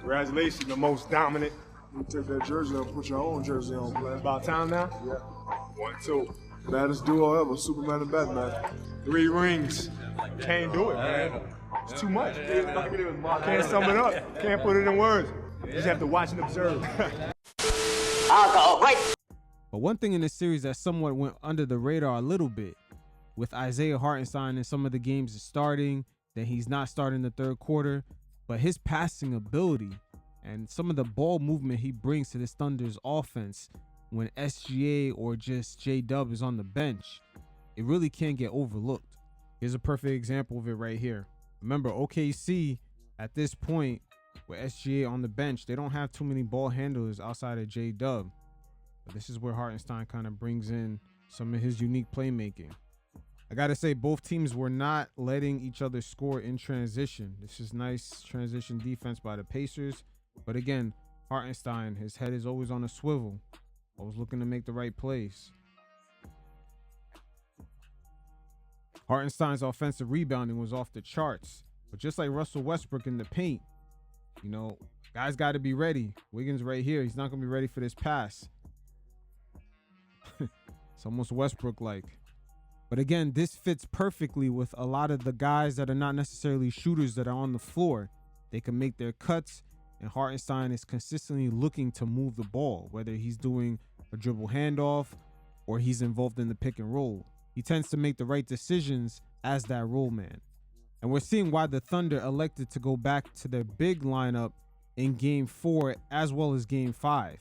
Congratulations, the most dominant. You take that jersey and put your own jersey on, player. About time now? Yeah. 1, 2. Baddest duo ever, Superman and Batman. 3 rings. Can't do it, man. It's too much. Can't sum it up. Can't put it in words. You just have to watch and observe. Alcohol, right? But one thing in this series that somewhat went under the radar a little bit, with Isaiah Hartenstein in some of the games is starting, then he's not starting the third quarter, but his passing ability and some of the ball movement he brings to this Thunder's offense when SGA or just J-Dub is on the bench, it really can't get overlooked. Here's a perfect example of it right here. Remember, OKC at this point with SGA on the bench, they don't have too many ball handlers outside of J-Dub. But this is where Hartenstein kind of brings in some of his unique playmaking. I got to say, both teams were not letting each other score in transition. This is nice transition defense by the Pacers. But again, Hartenstein, his head is always on a swivel. Always looking to make the right plays. Hartenstein's offensive rebounding was off the charts. But just like Russell Westbrook in the paint, you know, guys got to be ready. Wiggins right here. He's not going to be ready for this pass. It's almost Westbrook-like. But again, this fits perfectly with a lot of the guys that are not necessarily shooters that are on the floor. They can make their cuts, and Hartenstein is consistently looking to move the ball, whether he's doing a dribble handoff or he's involved in the pick and roll. He tends to make the right decisions as that roll man. And we're seeing why the Thunder elected to go back to their big lineup in Game 4 as well as Game 5.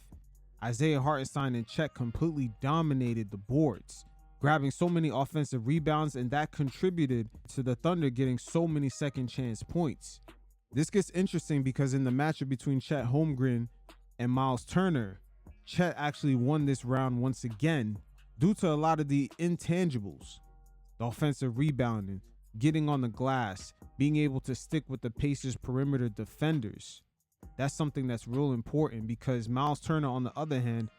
Isaiah Hartenstein and Chet completely dominated the boards, grabbing so many offensive rebounds, and that contributed to the Thunder getting so many second chance points. This gets interesting because in the matchup between Chet Holmgren and Myles Turner, Chet actually won this round once again due to a lot of the intangibles, the offensive rebounding, getting on the glass, being able to stick with the Pacers' perimeter defenders. That's something that's real important because Myles Turner, on the other hand,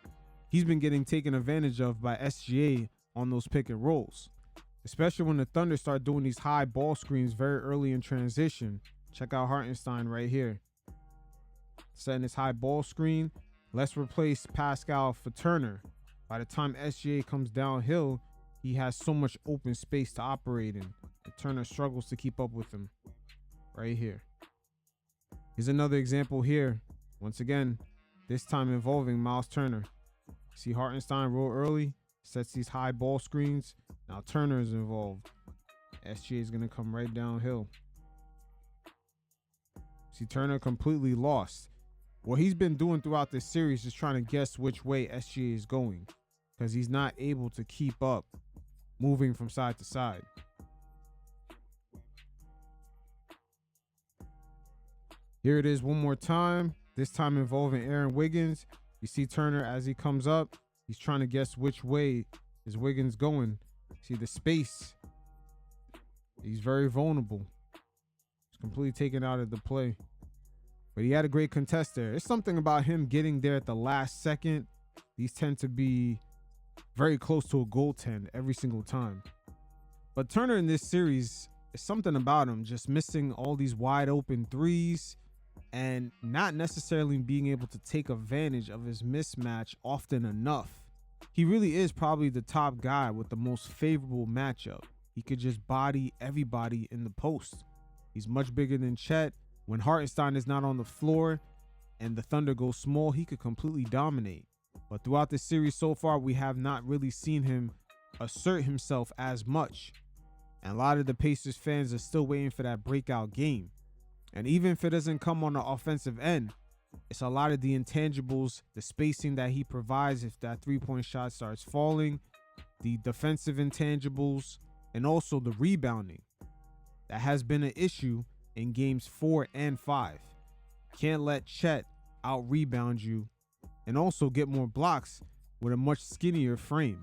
he's been getting taken advantage of by SGA on those pick and rolls, especially when the Thunder start doing these high ball screens very early in transition. Check out Hartenstein right here. Setting this high ball screen. Let's replace Pascal for Turner. By the time SGA comes downhill, he has so much open space to operate in, and Turner struggles to keep up with him. Right here. Here's another example here. Once again, this time involving Myles Turner. See Hartenstein roll early, sets these high ball screens. Now Turner is involved. SGA is going to come right downhill. See Turner completely lost. What he's been doing throughout this series is trying to guess which way SGA is going, because he's not able to keep up moving from side to side. Here it is one more time, this time involving Aaron Wiggins. You see Turner as he comes up, he's trying to guess which way is Wiggins going. See the space. He's very vulnerable. He's completely taken out of the play. But he had a great contest there. It's something about him getting there at the last second. These tend to be very close to a goaltend every single time. But Turner in this series, is something about him just missing all these wide open threes and not necessarily being able to take advantage of his mismatch often enough. He really is probably the top guy with the most favorable matchup. He could just body everybody in the post. He's much bigger than Chet. When Hartenstein is not on the floor and the Thunder go small, he could completely dominate. But throughout this series so far, we have not really seen him assert himself as much. And a lot of the Pacers fans are still waiting for that breakout game. And even if it doesn't come on the offensive end, it's a lot of the intangibles, the spacing that he provides if that three-point shot starts falling, the defensive intangibles, and also the rebounding. That has been an issue in games 4 and 5. Can't let Chet out-rebound you and also get more blocks with a much skinnier frame.